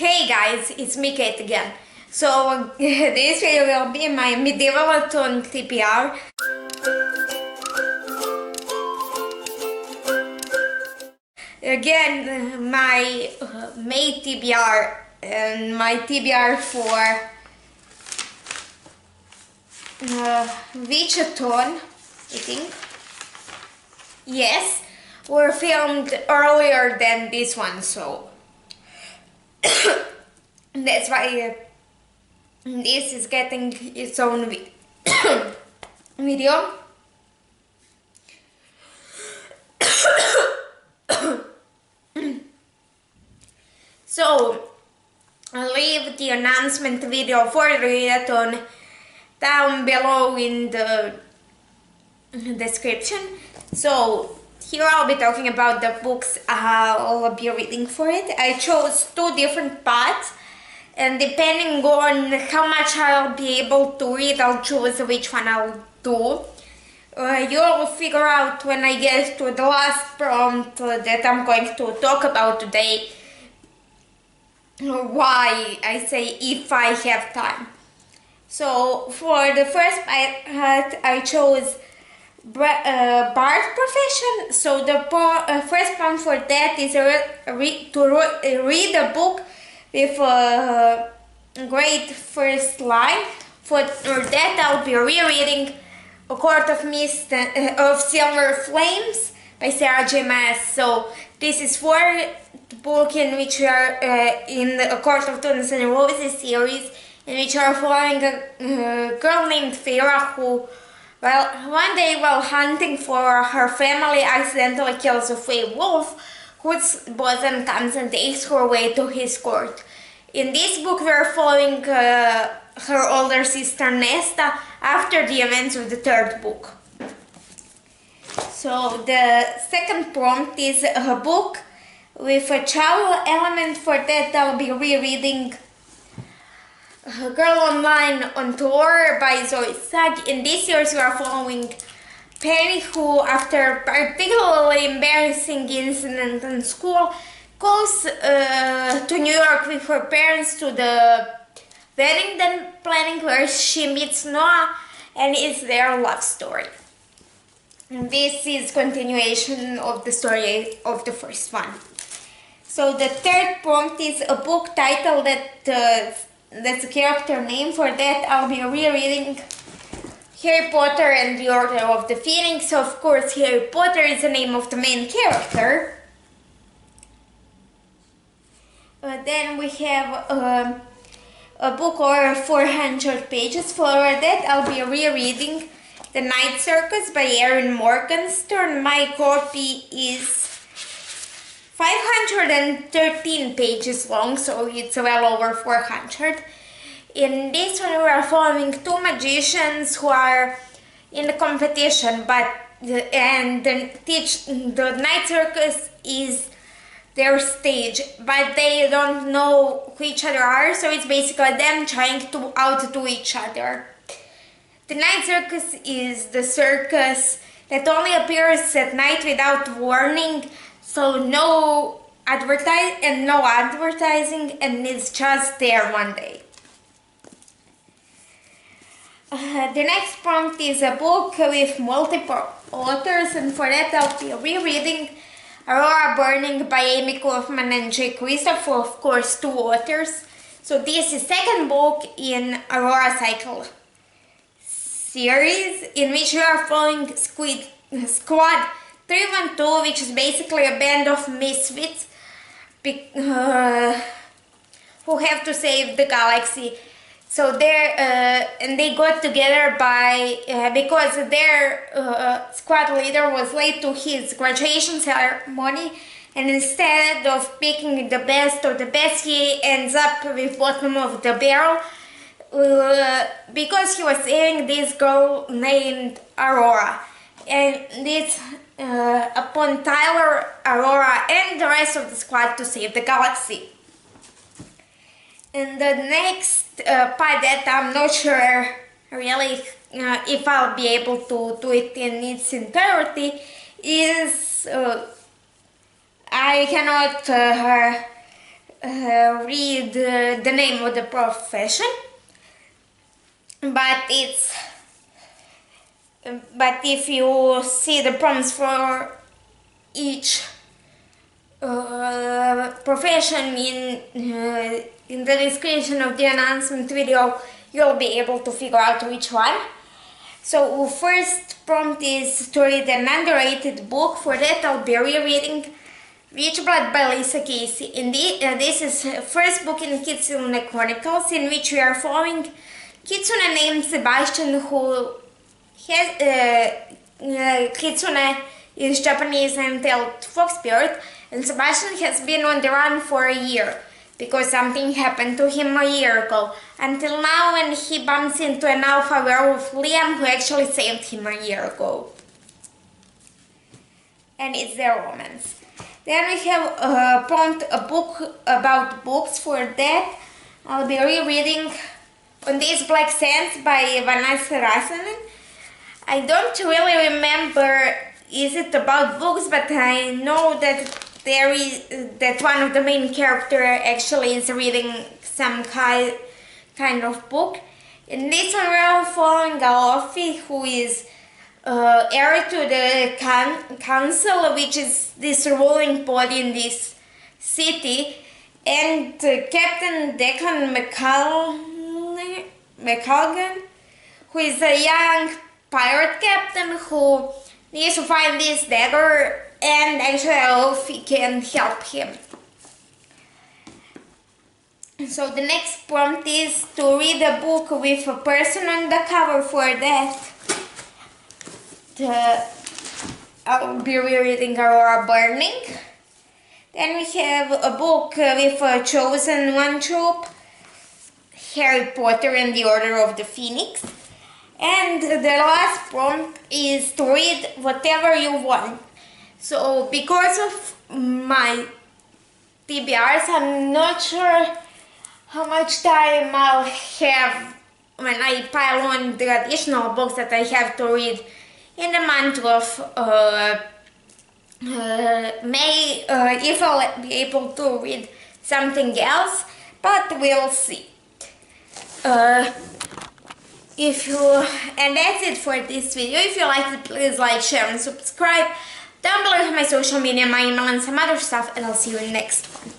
Hey guys, it's me Kate again. So this video will be my Medievalathon TBR. Again, my May TBR and my TBR for Readathon, I think. Yes, were filmed earlier than this one, so that's why this is getting its own video. So I'll leave the announcement video for the readathon down below in the description. So here I'll be talking about the books I'll be reading for it. I chose two different parts, and depending on how much I'll be able to read, I'll choose which one I'll do. You'll figure out when I get to the last prompt that I'm going to talk about today why I say if I have time. So for the first part, I chose Bard profession. So the first prompt for that is to read a book with a great first line. For that, I'll be rereading A Court of Mist of Silver Flames by Sarah J. Maas. So this is fourth book in which we are in the A Court of Thorns and Roses series, in which we are following a girl named Feyre who, well, one day while hunting for her family, accidentally kills a fey wolf whose bosun comes and takes her away to his court. In this book, we are following her older sister Nesta after the events of the third book. So the second prompt is a book with a travel element. For that, I'll be rereading Girl Online on Tour by Zoe Sugg. In this series, we are following Penny, who, after a particularly embarrassing incident in school, goes to New York with her parents to the wedding planning, where she meets Noah, and it's their love story. And this is continuation of the story of the first one. So the third prompt is a book title that's a character name. For that, I'll be rereading Harry Potter and the Order of the Phoenix. Of course, Harry Potter is the name of the main character. Then we have a book over 400 pages. For that, I'll be rereading The Night Circus by Erin Morgenstern. My copy is 513 pages long, so it's well over 400. In this one, we are following two magicians who are in the competition, the Night Circus is their stage, but they don't know who each other are, so it's basically them trying to outdo each other. The Night Circus is the circus that only appears at night without warning, so no advertising, and it's just there one day. The next prompt is a book with multiple authors, and for that I'll be rereading Aurora Burning by Amy Kaufman and Jay Christopher, of course, two authors. So this is second book in Aurora Cycle series, in which we are following Squad 312, which is basically a band of misfits who have to save the galaxy. So they got together because their squad leader was late to his graduation ceremony, and instead of picking the best of the best, he ends up with bottom of the barrel because he was saving this girl named Aurora. And it's upon Tyler, Aurora, and the rest of the squad to save the galaxy. And the next part that I'm not sure really if I'll be able to do it in its entirety is I cannot read the name of the profession, but if you see the prompts for each profession in the description of the announcement video, you'll be able to figure out which one. So first prompt is to read an underrated book. For that I'll be rereading Witch Blood by Lisa Casey. This is first book in Kitsune Chronicles, in which we are following Kitsune named Sebastian, who has Kitsune is Japanese entailed fox spirit, and Sebastian has been on the run for a year because something happened to him a year ago, until now when he bumps into an alpha werewolf, Liam, who actually saved him a year ago. And it's their romance. Then we have a book about books. For that I'll be rereading On These Black Sands by Vanessa Rasanen. I don't really remember is it about books, but I know that one of the main characters actually is reading some kind of book. In this one we are following Galofi, who is heir to the council, which is this ruling body in this city, and Captain Declan McCalgan, who is a young pirate captain who needs to find this dagger, and actually Galofi can help him. So the next prompt is to read a book with a person on the cover. For that I'll be rereading Aurora Burning. Then we have a book with a chosen one trope, Harry Potter and the Order of the Phoenix. And the last prompt is to read whatever you want. So because of my TBRs, I'm not sure how much time I'll have when I pile on the additional books that I have to read in the month of May, if I'll be able to read something else, but we'll see. And that's it for this video. If you liked it, please like, share and subscribe. Down below I have my social media, my email and some other stuff, and I'll see you in the next one.